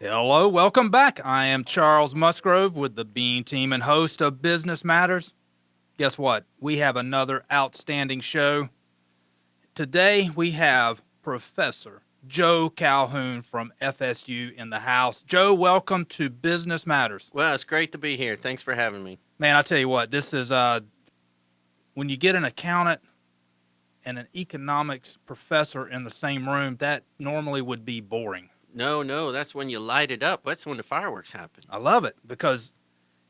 Hello, welcome back. I am Charles Musgrove with the Bean Team and host of Business Matters. Guess what? We have another outstanding show. Today we have Professor Joe Calhoun from FSU in the house. Joe, welcome to Business Matters. Well, it's great to be here. Thanks for having me. Man, I tell you what, this is when you get an accountant and an economics professor in the same room, that normally would be boring. No, that's when you light it up. That's when the fireworks happen. I love it because,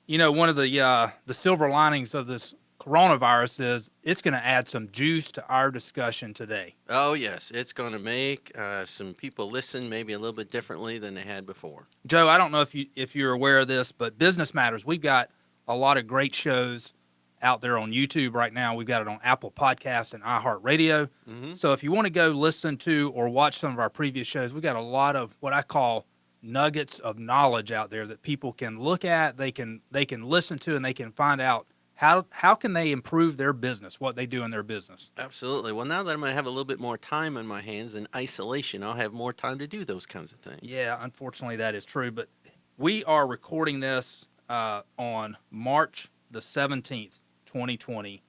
one of the silver linings of this coronavirus is it's going to add some juice to our discussion today. Oh, yes. It's going to make some people listen maybe a little bit differently than they had before. Joe, I don't know if you're aware of this, but Business Matters, we've got a lot of great shows out there on YouTube right now. We've got it on Apple Podcast and iHeartRadio. Mm-hmm. So if you want to go listen to or watch some of our previous shows, we've got a lot of what I call nuggets of knowledge out there that people can look at, they can listen to, and they can find out how can they improve their business, what they do in their business. Absolutely. Well, now that I'm going to have a little bit more time on my hands in isolation, I'll have more time to do those kinds of things. Yeah, unfortunately that is true, but we are recording this on March the 17th, 2020,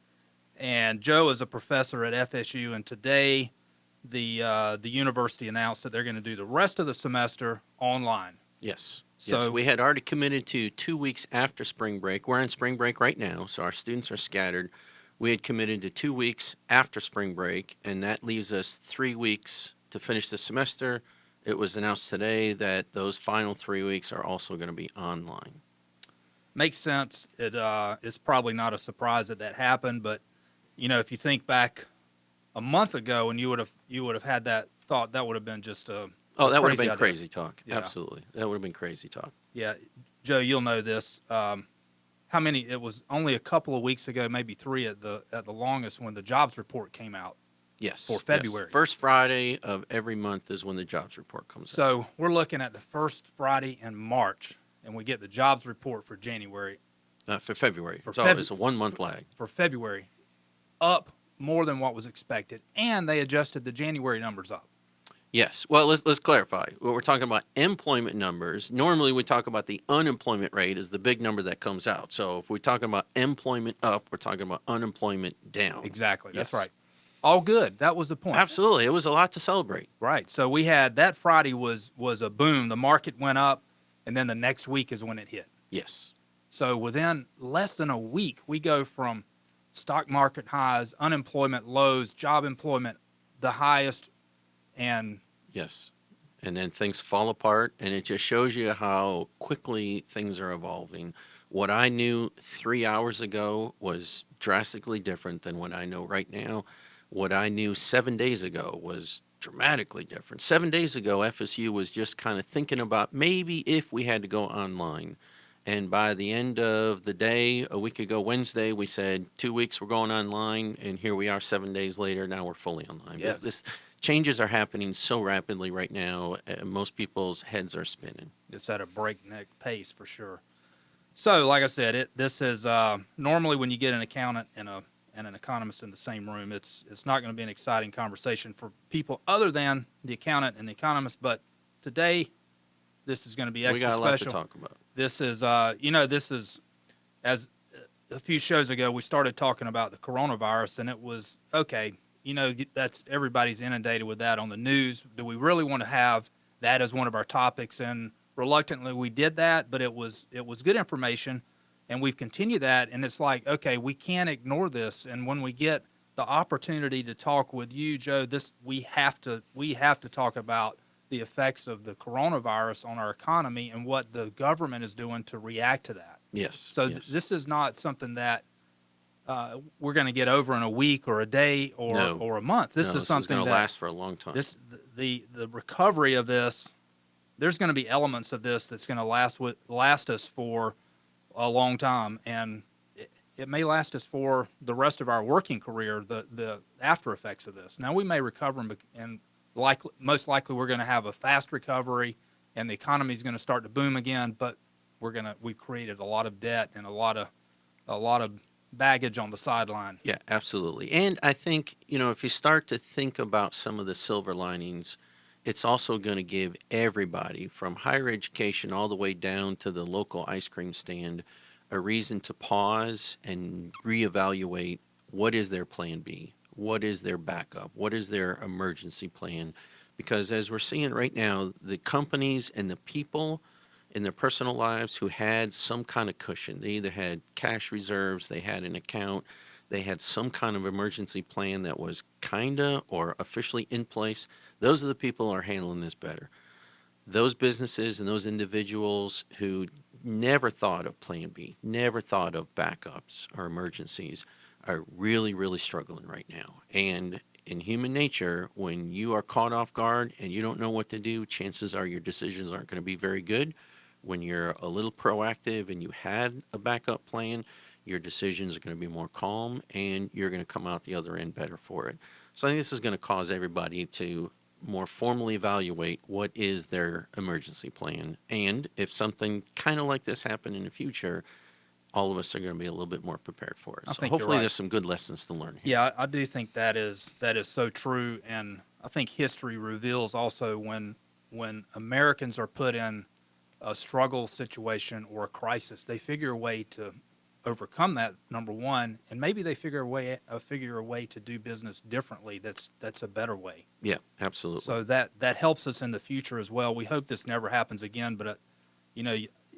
and Joe is a professor at FSU, and today the university announced that they're going to do the rest of the semester online. Yes. So yes, we had already committed to 2 weeks after spring break. We're in spring break right now, so our students are scattered. We had committed to 2 weeks after spring break, and that leaves us 3 weeks to finish the semester. It was announced today that those final 3 weeks are also going to be online. Makes sense. It's probably not a surprise that happened, but if you think back a month ago and you would have had that thought, that would have been just a that would have been idea. crazy talk. Yeah. Absolutely. That would have been crazy talk. Yeah. Joe, you'll know this. How many? It was only a couple of weeks ago, maybe 3 at the longest, when the jobs report came out. Yes. For February. Yes. First Friday of every month is when the jobs report comes out. So we're looking at the first Friday in March, and we get the jobs report for January. For February. It's a 1 month lag. For February, up more than what was expected, and they adjusted the January numbers up. Yes. Well, let's clarify. When we're talking about employment numbers, normally we talk about the unemployment rate as the big number that comes out. So if we're talking about employment up, we're talking about unemployment down. Exactly. Yes. That's right. All good. That was the point. Absolutely. It was a lot to celebrate. Right. So we had that Friday was a boom. The market went up, and then the next week is when it hit. Yes. So within less than a week, we go from stock market highs, unemployment lows, job employment the highest, and yes. And then things fall apart, and it just shows you how quickly things are evolving. What I knew 3 hours ago was drastically different than what I know right now. What I knew 7 days ago was dramatically different. 7 days ago, FSU was just kind of thinking about maybe if we had to go online. And by the end of the day, a week ago Wednesday, we said 2 weeks we're going online, and here we are 7 days later. Now we're fully online. Yes. This changes are happening so rapidly right now. Most people's heads are spinning. it's at a breakneck pace for sure. So, like I said, this is normally when you get an accountant and an economist in the same room, it's not going to be an exciting conversation for people other than the accountant and the economist. But today, this is going to be extra special. We got a lot to talk about. This is, this is, as a few shows ago, we started talking about the coronavirus, and it was, okay, that's everybody's inundated with that on the news. Do we really want to have that as one of our topics? And reluctantly, we did that, but it was good information, and we've continued that. And it's like, okay, we can't ignore this. And when we get the opportunity to talk with you, Joe, we have to talk about the effects of the coronavirus on our economy and what the government is doing to react to that. Yes. So yes. This is not something that we're going to get over in a week or a day or a month. This is something going to that last for a long time. The recovery of this, there's going to be elements of this that's going to last us for a long time, and it may last us for the rest of our working career. The after effects of this. Now we may recover and most likely we're going to have a fast recovery, and the economy is going to start to boom again. But we've created a lot of debt and a lot of baggage on the sideline. Yeah, absolutely. And I think, if you start to think about some of the silver linings it's also going to give everybody from higher education all the way down to the local ice cream stand a reason to pause and reevaluate what is their plan B, what is their backup, what is their emergency plan. Because as we're seeing right now, the companies and the people in their personal lives who had some kind of cushion, they either had cash reserves, they had an account, they had some kind of emergency plan that was kinda or officially in place. Those are the people who are handling this better. Those businesses and those individuals who never thought of plan B, never thought of backups or emergencies, are really, really struggling right now. And in human nature, when you are caught off guard and you don't know what to do, chances are your decisions aren't going to be very good. When you're a little proactive and you had a backup plan, your decisions are going to be more calm and you're going to come out the other end better for it. So I think this is going to cause everybody to more formally evaluate what is their emergency plan. And if something kind of like this happened in the future, all of us are going to be a little bit more prepared for it. I So think you're hopefully right. there's some good lessons to learn here. Yeah, I do think that is so true, and I think history reveals also when Americans are put in a struggle situation or a crisis, they figure a way to overcome that. Number one, and maybe they figure a way to do business differently. That's a better way. Yeah, absolutely. So that helps us in the future as well. We hope this never happens again, but you know,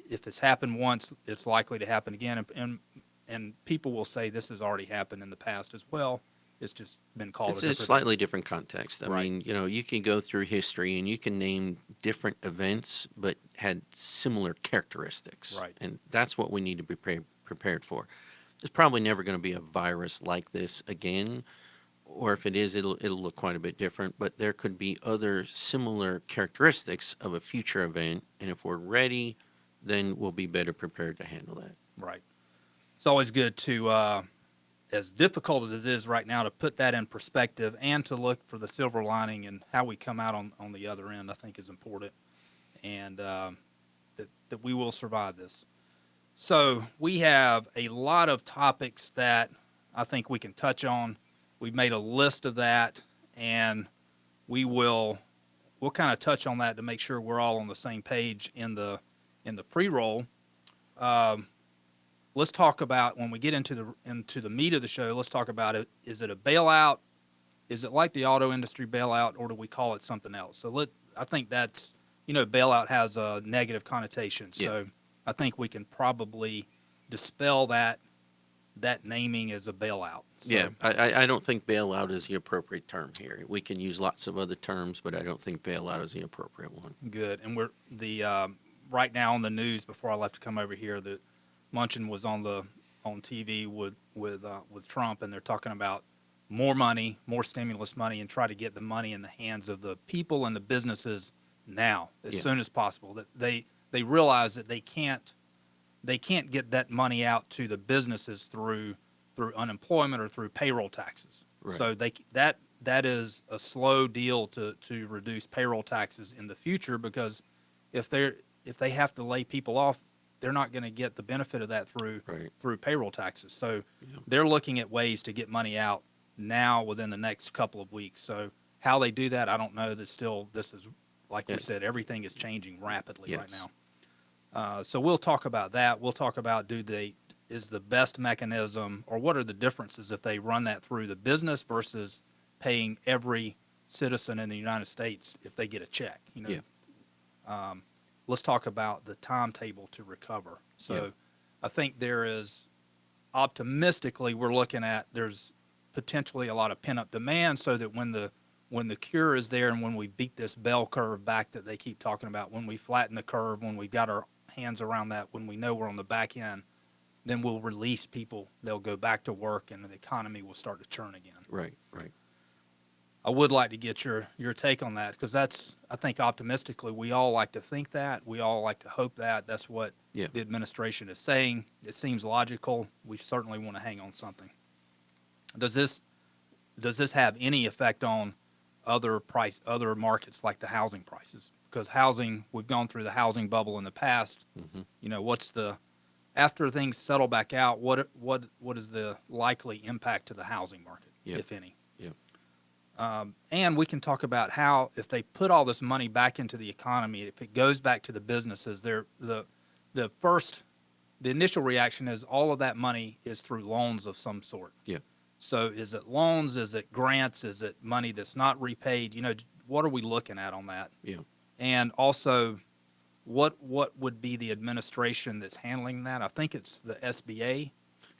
if it's happened once, it's likely to happen again, and people will say this has already happened in the past as well. It's just been called It's a a different. slightly different context. I Right. mean, you can go through history and you can name different events, but had similar characteristics. Right. And that's what we need to be prepared for. There's probably never going to be a virus like this again, or if it is, it'll look quite a bit different. But there could be other similar characteristics of a future event, and if we're ready, then we'll be better prepared to handle that. Right. It's always good to, as difficult as it is right now, to put that in perspective and to look for the silver lining and how we come out on the other end. I think is important, and that we will survive this. So we have a lot of topics that I think we can touch on. We've made a list of that, and we'll kind of touch on that to make sure we're all on the same page in the pre-roll. Let's talk about, when we get into the meat of the show, let's talk about it. Is it a bailout? Is it like the auto industry bailout, or do we call it something else? So I think that's, bailout has a negative connotation. So Yeah. I think we can probably dispel that naming as a bailout. So, Yeah, I don't think bailout is the appropriate term here. We can use lots of other terms, but I don't think bailout is the appropriate one. Good. And we're right now on the news, before I left to come over here, that Munchin was on TV with Trump, and they're talking about more money, more stimulus money, and try to get the money in the hands of the people and the businesses now, as soon as possible. That they realize that they can't get that money out to the businesses through unemployment or through payroll taxes. Right. So that is a slow deal to reduce payroll taxes in the future, because if they have to lay people off, they're not going to get the benefit of that through payroll taxes. So they're looking at ways to get money out now within the next couple of weeks. So how they do that, I don't know. This is, like we said, everything is changing rapidly right now. So we'll talk about that. We'll talk about is the best mechanism, or what are the differences if they run that through the business versus paying every citizen in the United States if they get a check. Let's talk about the timetable to recover. So I think there is, optimistically, we're looking at, there's potentially a lot of pent-up demand, so that when the cure is there and when we beat this bell curve back that they keep talking about, when we flatten the curve, when we've got our hands around that, when we know we're on the back end, then we'll release people. They'll go back to work, and the economy will start to churn again. Right. I would like to get your take on that, because I think optimistically, we all like to think that. We all like to hope that. That's what the administration is saying. It seems logical. We certainly want to hang on something. Does this have any effect on other markets like the housing prices? Because housing, we've gone through the housing bubble in the past. Mm-hmm. After things settle back out, what is the likely impact to the housing market, if any? And we can talk about how if they put all this money back into the economy, if it goes back to the businesses, the first the initial reaction is all of that money is through loans of some sort. Yeah. So is it loans? Is it grants? Is it money that's not repaid? What are we looking at on that? Yeah. And also, what would be the administration that's handling that? I think it's the SBA.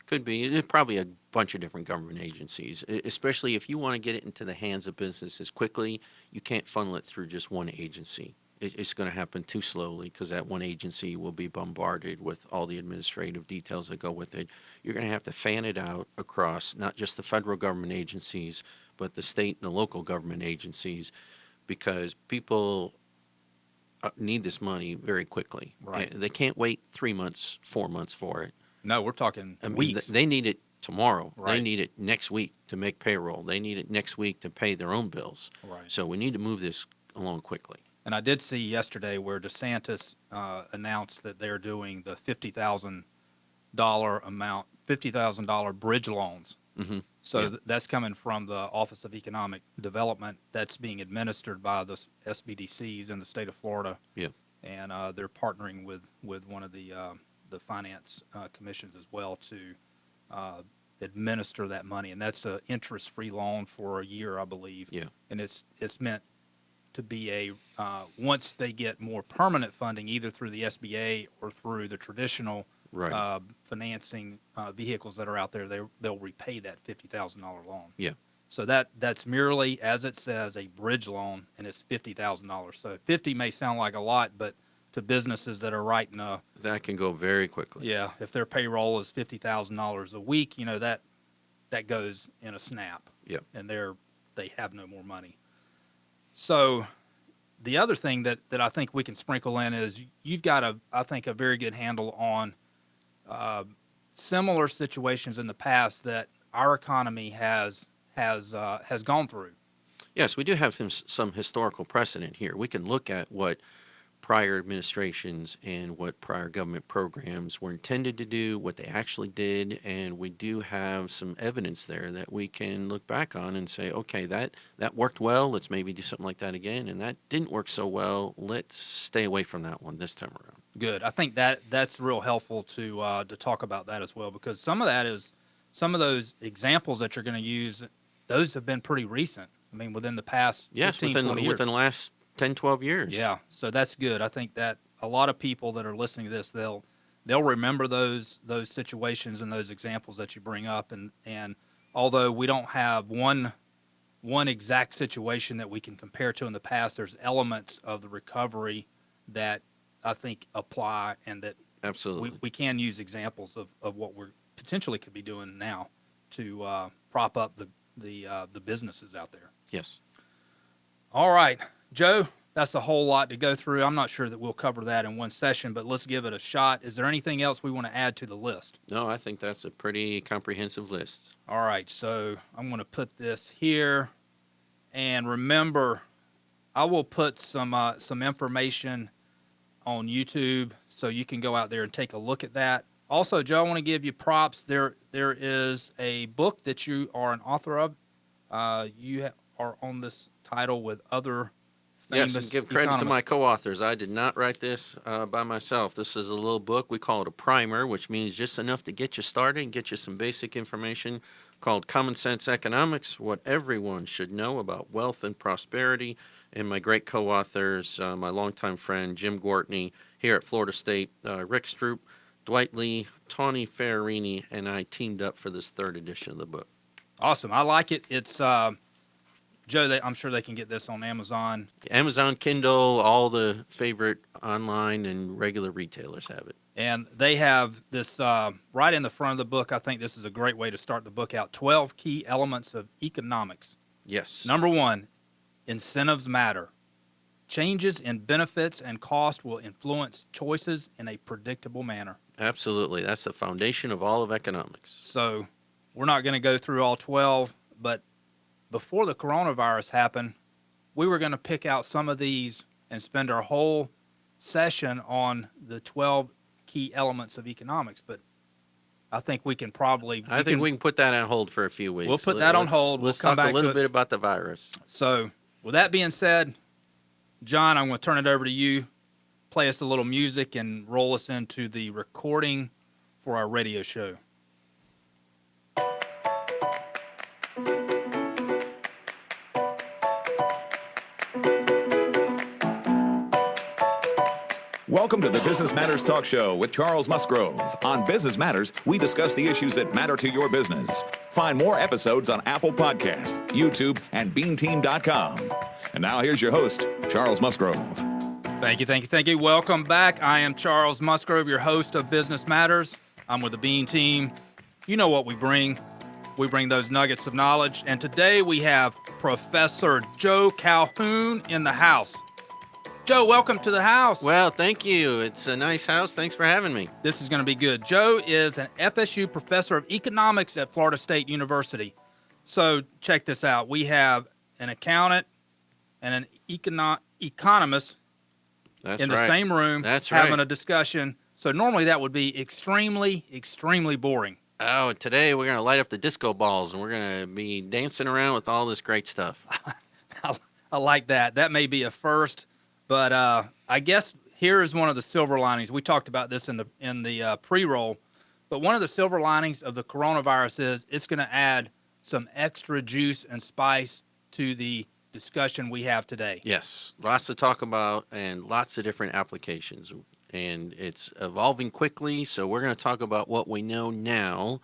Could be. It's probably a bunch of different government agencies, especially if you want to get it into the hands of businesses quickly. You can't funnel it through just one agency. It's going to happen too slowly because that one agency will be bombarded with all the administrative details that go with it. You're going to have to fan it out across not just the federal government agencies, but the state and the local government agencies, because people need this money very quickly. Right. They can't wait 3 months, 4 months for it. No, we're talking I mean, weeks. they need it tomorrow. They Right. need it next week to make payroll. They need it next week to pay their own bills. Right. So we need to move this along quickly. And I did see yesterday where DeSantis announced that they're doing the $50,000 bridge loans. Hmm. So Yeah. that's coming from the Office of Economic Development. That's being administered by the SBDCs in the state of Florida. Yeah. And they're partnering with one of the finance commissions as well to administer that money. And that's an interest-free loan for a year, I believe. Yeah. And it's meant to be once they get more permanent funding, either through the SBA or through the traditional Right. financing vehicles that are out there, they'll repay that $50,000 loan. Yeah. So that's merely, as it says, a bridge loan, and it's $50,000. So 50 may sound like a lot, but to businesses that are writing That can go very quickly. yeah, if their payroll is $50,000 a week, that goes in a snap. Yep. And they have no more money. So the other thing that I think we can sprinkle in is you've got I think a very good handle on similar situations in the past that our economy has gone through. Yes, we do have some historical precedent here. We can look at what prior administrations and what prior government programs were intended to do, what they actually did, and we do have some evidence there that we can look back on and say, okay, that worked well, let's maybe do something like that again, and that didn't work so well, let's stay away from that one this time around. Good. I think that's real helpful to talk about that as well, because some of those examples that you're going to use, those have been pretty recent. I mean, within the past 15, 20 years. Within the last 10, 12 years. Yeah, so that's good. I think that a lot of people that are listening to this, they'll remember those situations and those examples that you bring up, and although we don't have one exact situation that we can compare to in the past, there's elements of the recovery that I think apply, and that Absolutely. we can use examples of what we're potentially could be doing now to prop up the businesses out there. Yes. All right, Joe, that's a whole lot to go through. I'm not sure that we'll cover that in one session, but let's give it a shot. Is there anything else we want to add to the list? No, I think that's a pretty comprehensive list. All right, so I'm going to put this here. And remember, I will put some information on YouTube so you can go out there and take a look at that. Also, Joe, I want to give you props. There is a book that you are an author of. You are on this title with other famous Yes, and give credit to economists. my co-authors. I did not write this by myself. This is a little book. We call it a primer, which means just enough to get you started and get you some basic information, called Common Sense Economics, What Everyone Should Know About Wealth and Prosperity. And my great co-authors, my longtime friend Jim Gortney here at Florida State, Rick Stroop, Dwight Lee, Tawny Ferrarini, and I teamed up for this third edition of the book. Awesome. I like it. It's Joe, I'm sure they can get this on Amazon. Amazon, Kindle, all the favorite online and regular retailers have it. And they have this right in the front of the book. I think this is a great way to start the book out. 12 key elements of economics. Yes. Number 1, incentives matter. Changes in benefits and cost will influence choices in a predictable manner. Absolutely. That's the foundation of all of economics. So we're not going to go through all 12, but before the coronavirus happened, we were going to pick out some of these and spend our whole session on the 12 key elements of economics. But I think we can probably. I think we can put that on hold for a few weeks. We'll put that on hold. Let's We'll come talk back a little to bit it. about the virus. So, with that being said, John, I'm going to turn it over to you. Play us a little music and roll us into the recording for our radio show. Welcome to the Business Matters Talk Show with Charles Musgrove. On Business Matters, we discuss the issues that matter to your business. Find more episodes on Apple Podcast, YouTube, and BeanTeam.com. And now here's your host, Charles Musgrove. Thank you. Welcome back. I am Charles Musgrove, your host of Business Matters. I'm with the Bean Team. You know what we bring. We bring those nuggets of knowledge. And today we have Professor Joe Calhoun in the house. Joe, welcome to the house. Well, thank you. It's a nice house. Thanks for having me. This is going to be good. Joe is an FSU Professor of Economics at Florida State University. So check this out. We have an accountant and an economist in the same room having a discussion. So normally that would be extremely, extremely boring. Oh, today we're going to light up the disco balls and we're going to be dancing around with all this great stuff. I like that. That may be a first. But I guess here is one of the silver linings. We talked about this in the pre-roll, but one of the silver linings of the coronavirus is it's going to add some extra juice and spice to the discussion we have today. Yes, lots to talk about and lots of different applications. And it's evolving quickly, so we're going to talk about what we know now.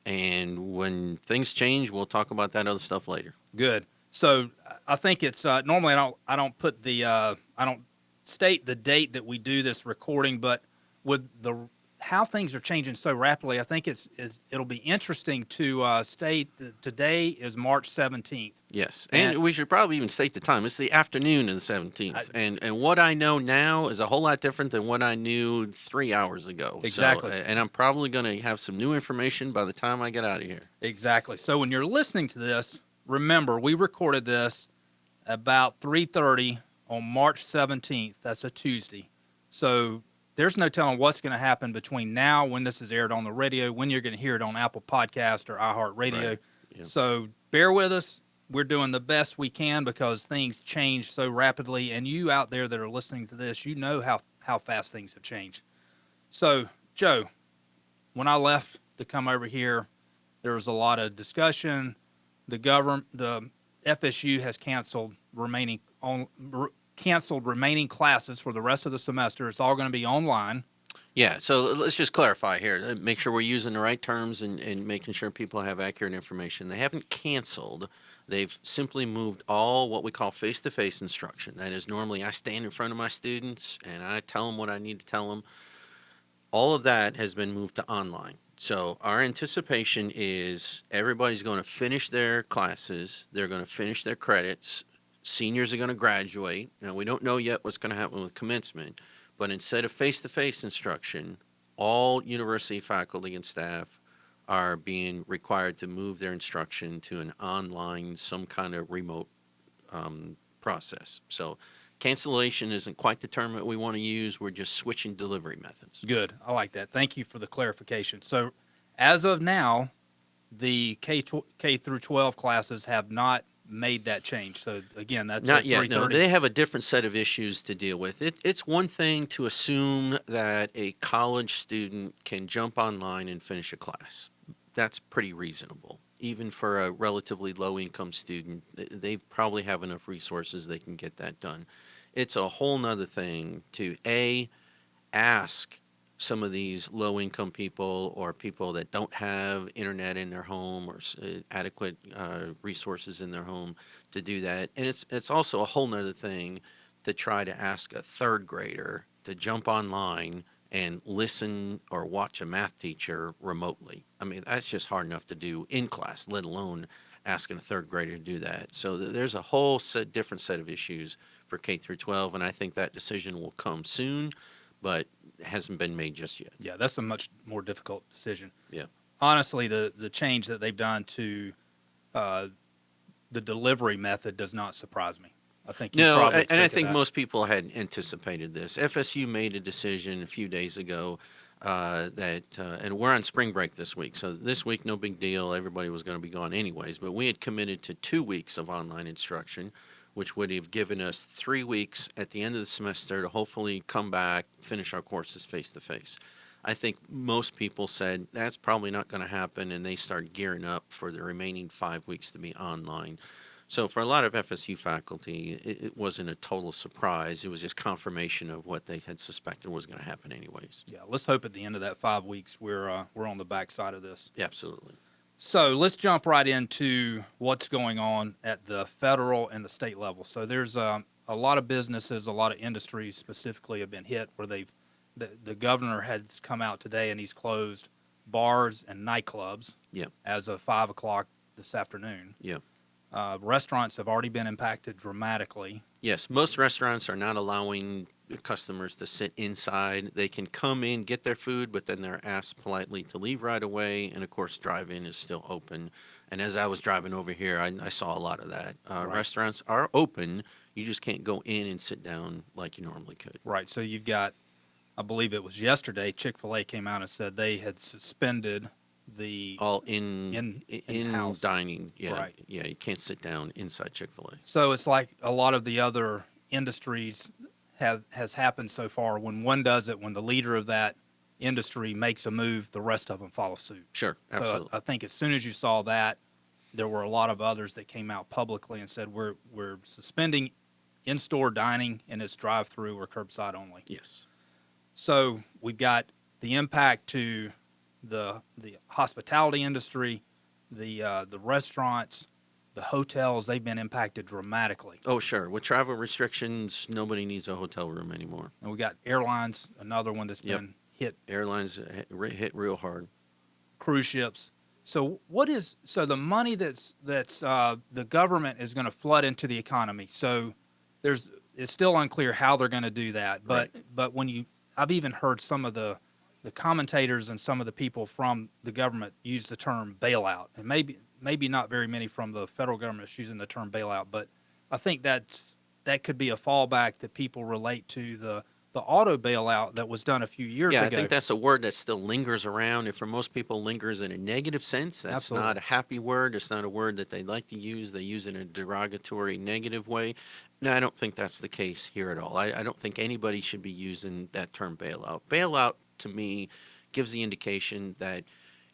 And when things change, we'll talk about that other stuff later. Good. So I think it's normally I don't put the I don't state the date that we do this recording, but with how things are changing so rapidly, I think it'll be interesting to state that today is March 17th. Yes, and we should probably even state the time. It's the afternoon of the 17th, and what I know now is a whole lot different than what I knew 3 hours ago. Exactly. So, and I'm probably going to have some new information by the time I get out of here. Exactly. So when you're listening to this, remember, we recorded this about 3:30 on March 17th. That's a Tuesday. So there's no telling what's going to happen between now, when this is aired on the radio, when you're going to hear it on Apple Podcast or iHeartRadio. Right. Yep. So bear with us. We're doing the best we can because things change so rapidly. And you out there that are listening to this, you know how fast things have changed. So, Joe, when I left to come over here, there was a lot of discussion. The FSU has canceled remaining classes for the rest of the semester. It's all going to be online. Yeah, so let's just clarify here. Make sure we're using the right terms and making sure people have accurate information. They haven't canceled. They've simply moved all what we call face-to-face instruction. That is, normally I stand in front of my students and I tell them what I need to tell them. All of that has been moved to online. So our anticipation is everybody's going to finish their classes. They're going to finish their credits. Seniors are going to graduate. Now, we don't know yet what's going to happen with commencement, but instead of face-to-face instruction, all university faculty and staff are being required to move their instruction to an online, some kind of remote process. So cancellation isn't quite the term that we want to use. We're just switching delivery methods. Good. I like that. Thank you for the clarification. So as of now, the K through 12 classes have not made that change. So again, that's not yet. No, 3:30. they have a different set of issues to deal with. It's one thing to assume that a college student can jump online and finish a class. That's pretty reasonable. Even for a relatively low-income student, they probably have enough resources they can get that done. It's a whole nother thing to ask some of these low-income people or people that don't have internet in their home or adequate resources in their home to do that. And it's also a whole nother thing to try to ask a third grader to jump online and listen or watch a math teacher remotely. I mean, that's just hard enough to do in class, let alone asking a third grader to do that. So there's a whole different set of issues for K through 12, and I think that decision will come soon, but it hasn't been made just yet. Yeah, that's a much more difficult decision. Yeah. Honestly, the change that they've done to the delivery method does not surprise me. I think I think most people had anticipated this. FSU made a decision a few days ago and we're on spring break this week. So this week, no big deal. Everybody was going to be gone anyways. But we had committed to 2 weeks of online instruction, which would have given us 3 weeks at the end of the semester to hopefully come back, finish our courses face to face. I think most people said that's probably not going to happen, and they started gearing up for the remaining 5 weeks to be online. So for a lot of FSU faculty, it wasn't a total surprise. It was just confirmation of what they had suspected was going to happen anyways. Yeah, let's hope at the end of that 5 weeks we're on the backside of this. Yeah, absolutely. So let's jump right into what's going on at the federal and the state level. So there's a lot of businesses, a lot of industries specifically have been hit where the governor has come out today and he's closed bars and nightclubs Yeah. as of 5 o'clock this afternoon. Yeah. Restaurants have already been impacted dramatically. Yes, most restaurants are not allowing customers to sit inside. They can come in, get their food, but then they're asked politely to leave right away. And of course, drive-in is still open. And as I was driving over here, I saw a lot of that. Right. Restaurants are open. You just can't go in and sit down like you normally could. Right. So you've got, I believe it was yesterday, Chick-fil-A came out and said they had suspended the All in house dining. Yeah, Right. Yeah, you can't sit down inside Chick-fil-A. So it's like a lot of the other industries has happened so far. When one does it, when the leader of that industry makes a move, the rest of them follow suit. Sure, absolutely. So I think as soon as you saw that, there were a lot of others that came out publicly and said we're suspending in-store dining and it's drive-through or curbside only. Yes. So we've got the impact to the hospitality industry, the restaurants, the hotels. They've been impacted dramatically. Oh, sure. With travel restrictions, nobody needs a hotel room anymore. And we got airlines, another one that's Yep. been hit. Airlines hit real hard. Cruise ships. So the money that's the government is going to flood into the economy. So it's still unclear how they're going to do that. But I've even heard some of the commentators and some of the people from the government use the term bailout, and maybe not very many from the federal government is using the term bailout, but I think that could be a fallback that people relate to the auto bailout that was done a few years ago. Yeah, I think that's a word that still lingers around, and for most people lingers in a negative sense. That's Absolutely. not a happy word. It's not a word that they like to use. They use it in a derogatory, negative way. No, I don't think that's the case here at all. I don't think anybody should be using that term bailout. Bailout, to me, gives the indication that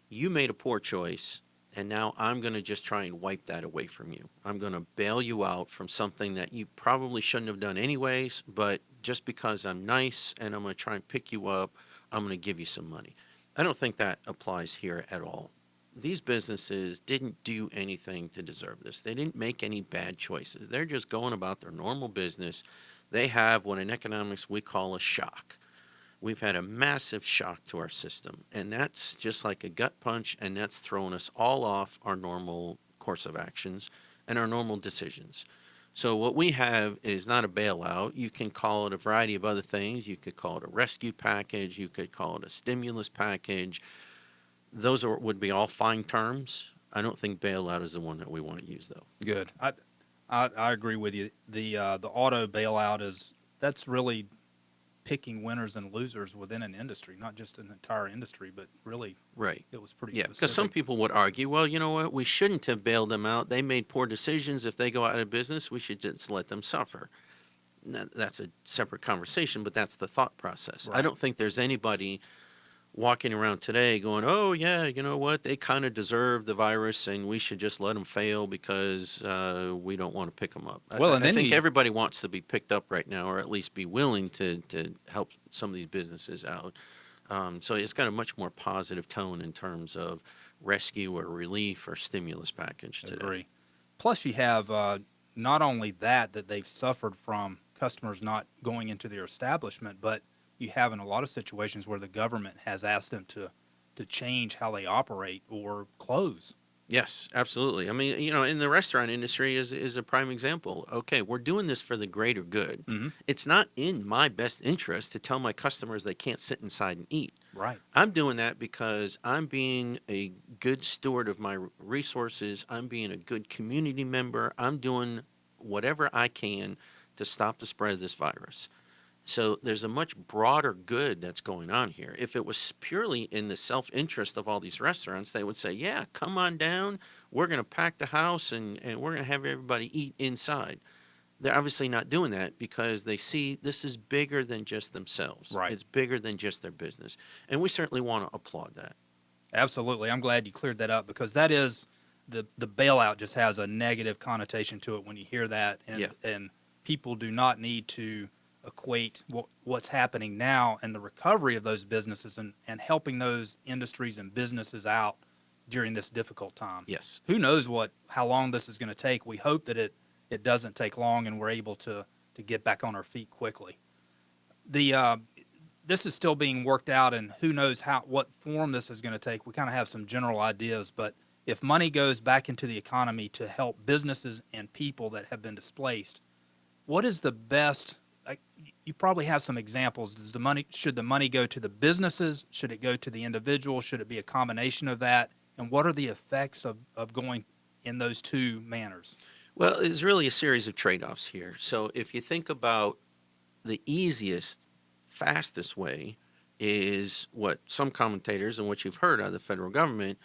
you made a poor choice, and now I'm going to just try and wipe that away from you. I'm going to bail you out from something that you probably shouldn't have done anyways, but just because I'm nice and I'm going to try and pick you up, I'm going to give you some money. I don't think that applies here at all. These businesses didn't do anything to deserve this. They didn't make any bad choices. They're just going about their normal business. They have what in economics we call a shock. We've had a massive shock to our system, and that's just like a gut punch, and that's thrown us all off our normal course of actions and our normal decisions. So what we have is not a bailout. You can call it a variety of other things. You could call it a rescue package. You could call it a stimulus package. Those would be all fine terms. I don't think bailout is the one that we want to use, though. Good. I agree with you. The auto bailout that's really picking winners and losers within an industry, not just an entire industry, but really, Right. it was pretty Yeah, specific. because some people would argue, well, you know what, we shouldn't have bailed them out. They made poor decisions. If they go out of business, we should just let them suffer. Now, that's a separate conversation, but that's the thought process. I Right. don't think there's anybody walking around today going, oh, yeah, you know what, they kind of deserve the virus and we should just let them fail because we don't want to pick them up. Well, and I then think everybody wants to be picked up right now, or at least be willing to help some of these businesses out. So it's got a much more positive tone in terms of rescue or relief or stimulus package today. Agree. Plus, you have not only that they've suffered from customers not going into their establishment, but you have in a lot of situations where the government has asked them to change how they operate or close. Yes, absolutely. I mean, you know, in the restaurant industry is a prime example. Okay, we're doing this for the greater good. Mm-hmm. It's not in my best interest to tell my customers they can't sit inside and eat. Right. I'm doing that because I'm being a good steward of my resources. I'm being a good community member. I'm doing whatever I can to stop the spread of this virus. So there's a much broader good that's going on here. If it was purely in the self-interest of all these restaurants, they would say, yeah, come on down. We're going to pack the house and we're going to have everybody eat inside. They're obviously not doing that because they see this is bigger than just themselves. Right. It's bigger than just their business. And we certainly want to applaud that. Absolutely. I'm glad you cleared that up, because that is the bailout just has a negative connotation to it when you hear that. And, Yeah. and people do not need to equate what's happening now and the recovery of those businesses and helping those industries and businesses out during this difficult time. Yes. Who knows how long this is going to take. We hope that it doesn't take long and we're able to get back on our feet quickly. This is still being worked out, and who knows what form this is going to take. We kind of have some general ideas, but if money goes back into the economy to help businesses and people that have been displaced, what is the best? You probably have some examples. Should the money go to the businesses? Should it go to the individual? Should it be a combination of that? And what are the effects of going in those two manners? Well, it's really a series of trade-offs here. So if you think about the easiest, fastest way is what some commentators and what you've heard out of the federal government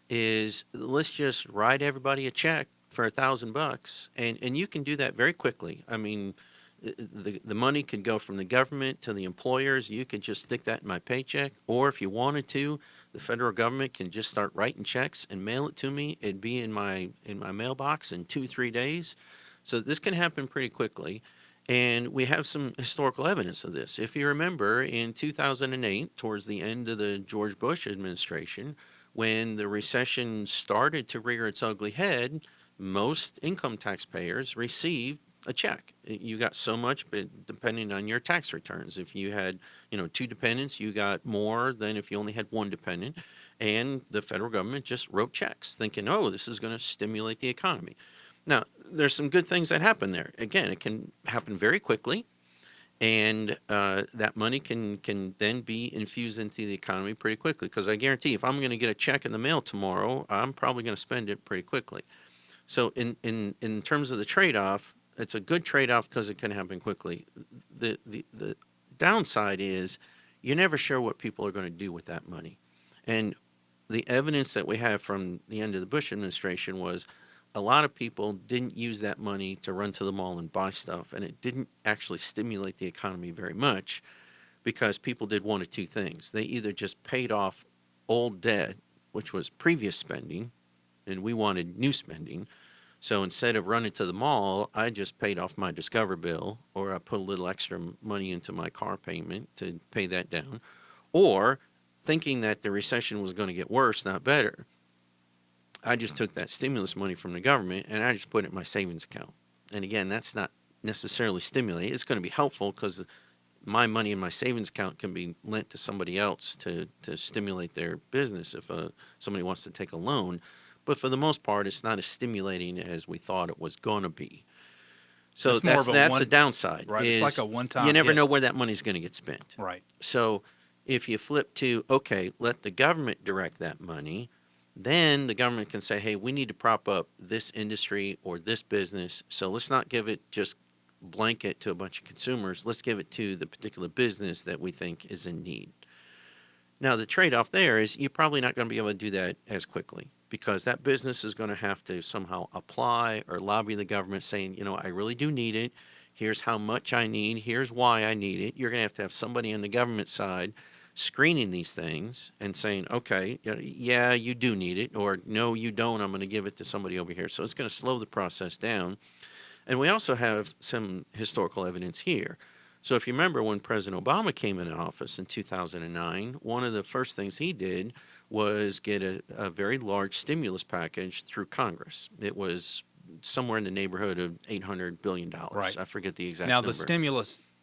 is, let's just write everybody a check for $1,000, and you can do that very quickly. I mean, the money could go from the government to the employers. You could just stick that in my paycheck, or if you wanted to, the federal government can just start writing checks and mail it to me. It'd be in my mailbox in 2-3 days. So this can happen pretty quickly. And we have some historical evidence of this. If you remember, in 2008, towards the end of the George Bush administration, when the recession started to rear its ugly head, most income taxpayers received a check. You got so much, but depending on your tax returns. If you had, 2 dependents, you got more than if you only had 1 dependent. And the federal government just wrote checks thinking, oh, this is going to stimulate the economy. Now, there's some good things that happen there. Again, it can happen very quickly, and that money can then be infused into the economy pretty quickly. Because I guarantee if I'm going to get a check in the mail tomorrow, I'm probably going to spend it pretty quickly. So in terms of the trade-off, it's a good trade-off because it can happen quickly. The downside is you're never sure what people are going to do with that money. And the evidence that we have from the end of the Bush administration was a lot of people didn't use that money to run to the mall and buy stuff, and it didn't actually stimulate the economy very much because people did one of 2 things. They either just paid off old debt, which was previous spending, and we wanted new spending. So instead of running to the mall, I just paid off my Discover bill, or I put a little extra money into my car payment to pay that down, or thinking that the recession was going to get worse, not better, I just took that stimulus money from the government and I just put it in my savings account. And again, that's not necessarily stimulating. It's going to be helpful because my money in my savings account can be lent to somebody else to stimulate their business if somebody wants to take a loan. But for the most part, it's not as stimulating as we thought it was going to be. So that's a downside. Right. It's like a one-time You never hit. know where that money's going to get spent. Right. So if you flip to, okay, let the government direct that money, then the government can say, hey, we need to prop up this industry or this business. So let's not give it just blanket to a bunch of consumers. Let's give it to the particular business that we think is in need. Now, the trade-off there is you're probably not going to be able to do that as quickly because that business is going to have to somehow apply or lobby the government saying, I really do need it. Here's how much I need. Here's why I need it. You're going to have somebody on the government side screening these things and saying, okay, yeah, you do need it, or no, you don't, I'm going to give it to somebody over here. So it's going to slow the process down. And we also have some historical evidence here. So if you remember when President Obama came into office in 2009, one of the first things he did was get a very large stimulus package through Congress. It was somewhere in the neighborhood of $800 billion. Right. I forget the exact Now, number.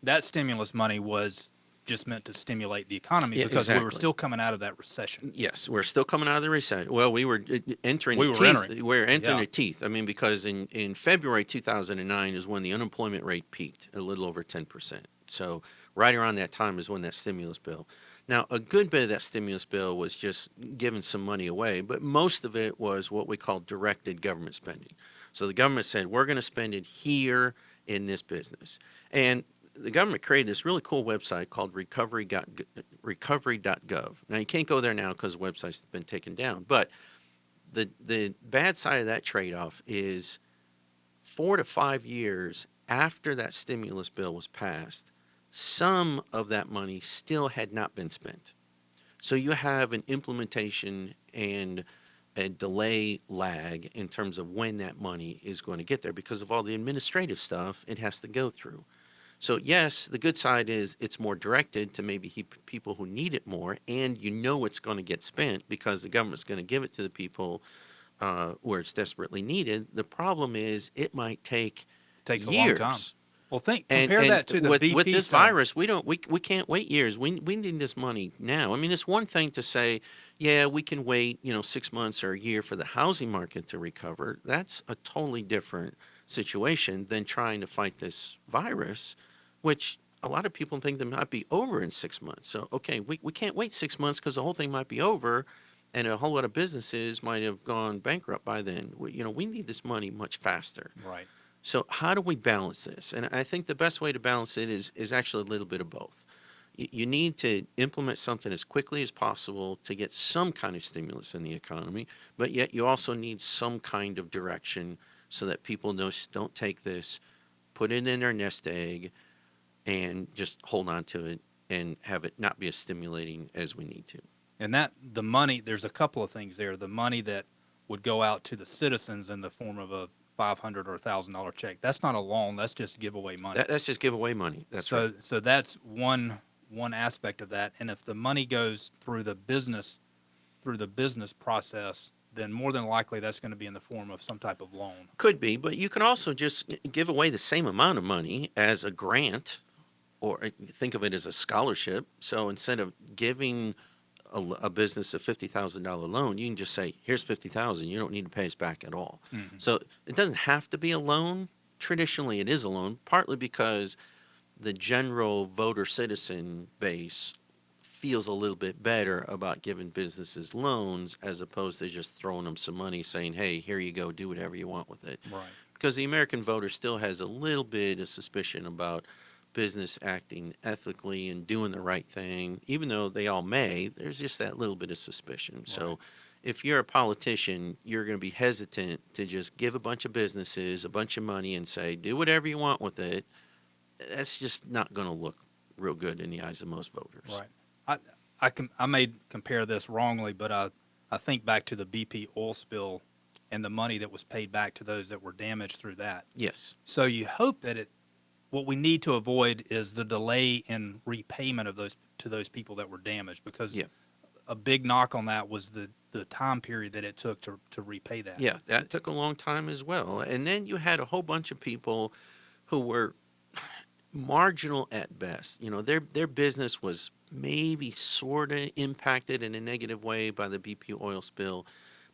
that stimulus money was just meant to stimulate the economy because we were still coming out of that recession. Yes, we're still coming out of the recession. Well, we were entering We the were teeth. entering. We were entering Yeah. the teeth. I mean, because in February 2009 is when the unemployment rate peaked, a little over 10%. So right around that time is when that stimulus bill. Now, a good bit of that stimulus bill was just giving some money away, but most of it was what we call directed government spending. So the government said, we're going to spend it here in this business. And the government created this really cool website called recovery.gov. Now, you can't go there now because the website's been taken down. But the bad side of that trade-off is 4 to 5 years after that stimulus bill was passed, some of that money still had not been spent. So you have an implementation and a delay lag in terms of when that money is going to get there because of all the administrative stuff it has to go through. So yes, the good side is it's more directed to maybe people who need it more, and you know it's going to get spent because the government's going to give it to the people where it's desperately needed. The problem is it might take Takes years. a long time. Well, compare that to the BP with this side. virus, we can't wait years. We need this money now. I mean, it's one thing to say, yeah, we can wait 6 months or a year for the housing market to recover. That's a totally different situation than trying to fight this virus, which a lot of people think that might be over in 6 months. So, okay, we can't wait 6 months because the whole thing might be over, and a whole lot of businesses might have gone bankrupt by then. We need this money much faster. Right. So how do we balance this? And I think the best way to balance it is actually a little bit of both. You need to implement something as quickly as possible to get some kind of stimulus in the economy, but yet you also need some kind of direction so that people don't take this, put it in their nest egg, and just hold on to it and have it not be as stimulating as we need to. And the money, there's a couple of things there. The money that would go out to the citizens in the form of a $500 or $1,000 check, that's not a loan. That's just giveaway money. That's just giveaway money. That's right. So that's one aspect of that. And if the money goes through the business process, then more than likely that's going to be in the form of some type of loan. Could be, but you can also just give away the same amount of money as a grant, or think of it as a scholarship. So instead of giving a business a $50,000 loan, you can just say, here's $50,000. You don't need to pay us back at all. Mm-hmm. So it doesn't have to be a loan. Traditionally, it is a loan, partly because the general voter citizen base feels a little bit better about giving businesses loans as opposed to just throwing them some money saying, hey, here you go, do whatever you want with it. Right. Because the American voter still has a little bit of suspicion about business acting ethically and doing the right thing. Even though they all may, there's just that little bit of suspicion. Right. So if you're a politician, you're going to be hesitant to just give a bunch of businesses a bunch of money and say, do whatever you want with it. That's just not going to look real good in the eyes of most voters. Right. I may compare this wrongly, but I think back to the BP oil spill and the money that was paid back to those that were damaged through that. Yes. So you hope that what we need to avoid is the delay in repayment of those people that were damaged, because a big knock on that was the time period that it took to repay that. Yeah, that took a long time as well. And then you had a whole bunch of people who were marginal at best. Their business was maybe sort of impacted in a negative way by the BP oil spill,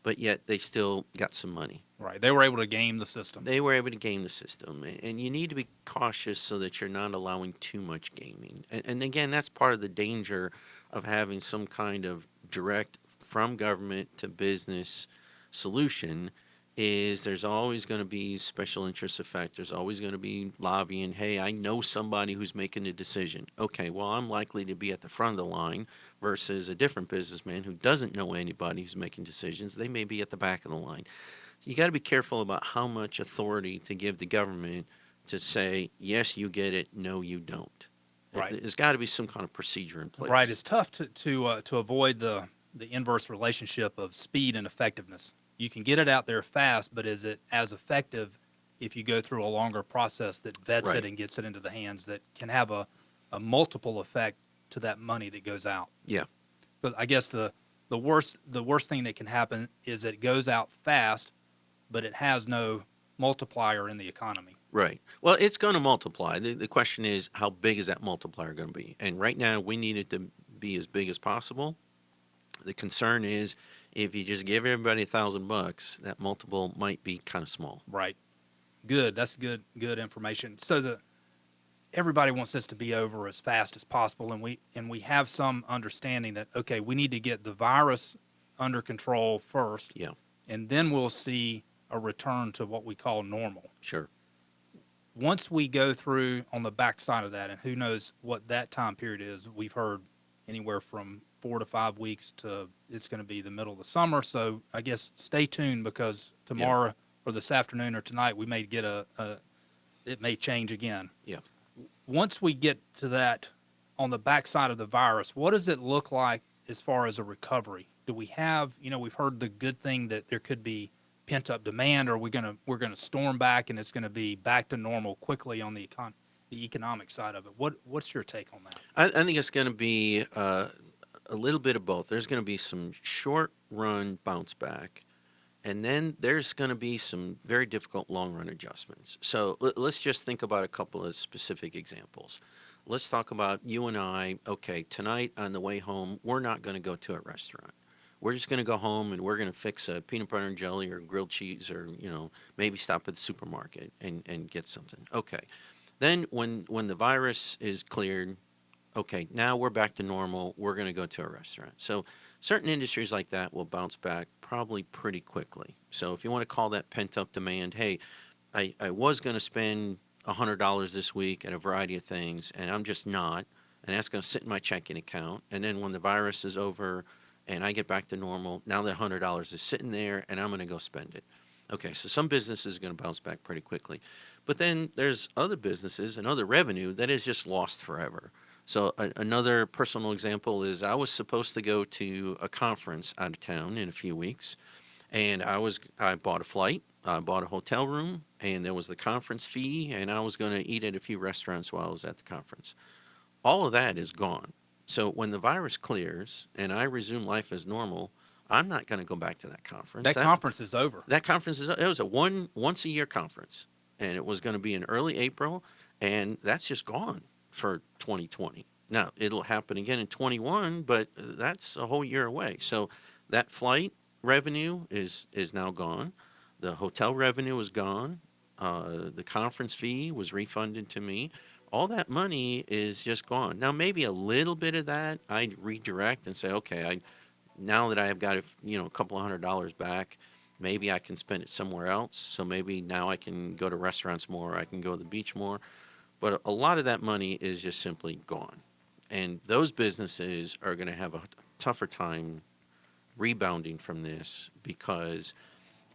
but yet they still got some money. Right. They were able to game the system. And you need to be cautious so that you're not allowing too much gaming. And again, that's part of the danger of having some kind of direct from government to business solution is there's always going to be special interest effect. There's always going to be lobbying. Hey, I know somebody who's making a decision. Okay, well, I'm likely to be at the front of the line versus a different businessman who doesn't know anybody who's making decisions. They may be at the back of the line. You got to be careful about how much authority to give the government to say, yes, you get it, no, you don't. Right. There's got to be some kind of procedure in place. Right. It's tough to avoid the inverse relationship of speed and effectiveness. You can get it out there fast, but is it as effective if you go through a longer process that vets it and gets it into the hands that can have a multiple effect to that money that goes out? Yeah. But I guess the worst thing that can happen is it goes out fast, but it has no multiplier in the economy. Right. Well, it's going to multiply. The question is, how big is that multiplier going to be? And right now, we need it to be as big as possible. The concern is, if you just give everybody $1,000, that multiple might be kind of small. Right. Good. That's good information. So everybody wants this to be over as fast as possible, and we have some understanding that, okay, we need to get the virus under control first. Yeah. And then we'll see a return to what we call normal. Sure. once we go through on the backside of that, and who knows what that time period is, we've heard anywhere from 4 to 5 weeks to it's going to be the middle of the summer. So I guess stay tuned, because tomorrow or this afternoon or tonight we may get it may change again. Yeah. Once we get to that on the backside of the virus, what does it look like as far as a recovery? Do we have, we've heard the good thing that there could be pent up demand, or we're gonna storm back and it's gonna be back to normal quickly on the economic side of it. What's your take on that? I think it's going to be a little bit of both. There's going to be some short run bounce back, and then there's going to be some very difficult long run adjustments. So let's just think about a couple of specific examples. Let's talk about you and I. Okay, tonight on the way home, we're not going to go to a restaurant. We're just going to go home and we're going to fix a peanut butter and jelly or grilled cheese, or maybe stop at the supermarket and get something. Okay. Then when the virus is cleared, okay, now we're back to normal. We're going to go to a restaurant. So certain industries like that will bounce back probably pretty quickly. So if you want to call that pent-up demand, hey, I was going to spend $100 this week at a variety of things, and I'm just not, and that's going to sit in my checking account. And then when the virus is over and I get back to normal, now that $100 is sitting there, and I'm going to go spend it. Okay, so some businesses are going to bounce back pretty quickly. But then there's other businesses and other revenue that is just lost forever. So another personal example is I was supposed to go to a conference out of town in a few weeks, and I bought a flight, I bought a hotel room, and there was the conference fee, and I was going to eat at a few restaurants while I was at the conference. All of that is gone. So when the virus clears and I resume life as normal, I'm not going to go back to that conference. That conference is over. That conference it was a once a year conference, and it was going to be in early April, and that's just gone for 2020. Now, it'll happen again in 21, but that's a whole year away. So that flight revenue is now gone. The hotel revenue is gone. The conference fee was refunded to me. All that money is just gone. Now, maybe a little bit of that I'd redirect and say, okay, now that I have got a couple of $100 back, maybe I can spend it somewhere else. So maybe now I can go to restaurants more, I can go to the beach more. But a lot of that money is just simply gone. And those businesses are going to have a tougher time rebounding from this, because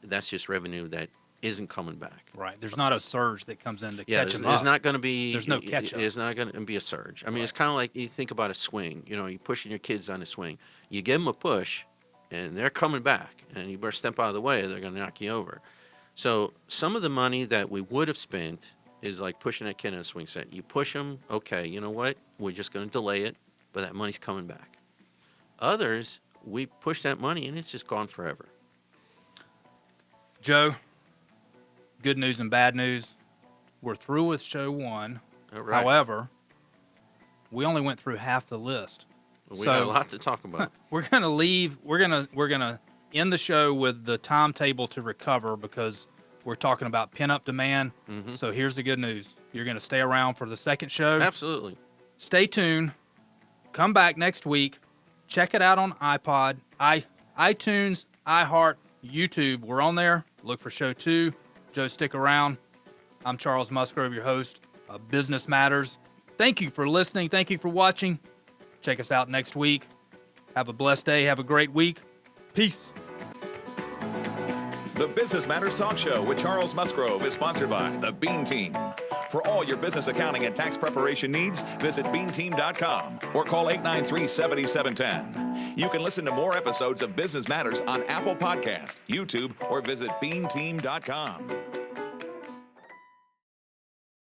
that's just revenue that isn't coming back. Right. There's not a surge that comes in to Yeah, catch them there's up. not going to be. There's no catch-up. There's not going to be a surge. I mean, It's kind of like you think about a swing. You're pushing your kids on a swing. You give them a push, and they're coming back, and you better step out of the way, or they're going to knock you over. So some of the money that we would have spent is like pushing that kid in a swing set. You push them, okay, you know what? We're just going to delay it, but that money's coming back. Others, we push that money, and it's just gone forever. Joe, good news and bad news. We're through with show 1. All right. However, we only went through half the list. We got a lot to talk about. We're gonna end the show with the timetable to recover, because we're talking about pent-up demand. Mm-hmm. So here's the good news. You're going to stay around for the second show. Absolutely. Stay tuned. Come back next week. Check it out on iPod, iTunes, iHeart, YouTube. We're on there. Look for show 2. Joe, stick around. I'm Charles Musgrove, your host of Business Matters. Thank you for listening. Thank you for watching. Check us out next week. Have a blessed day. Have a great week. Peace. The Business Matters Talk Show with Charles Musgrove is sponsored by the Bean Team. For all your business accounting and tax preparation needs, visit beanteam.com or call 893-7710. You can listen to more episodes of Business Matters on Apple Podcast, YouTube, or visit beanteam.com.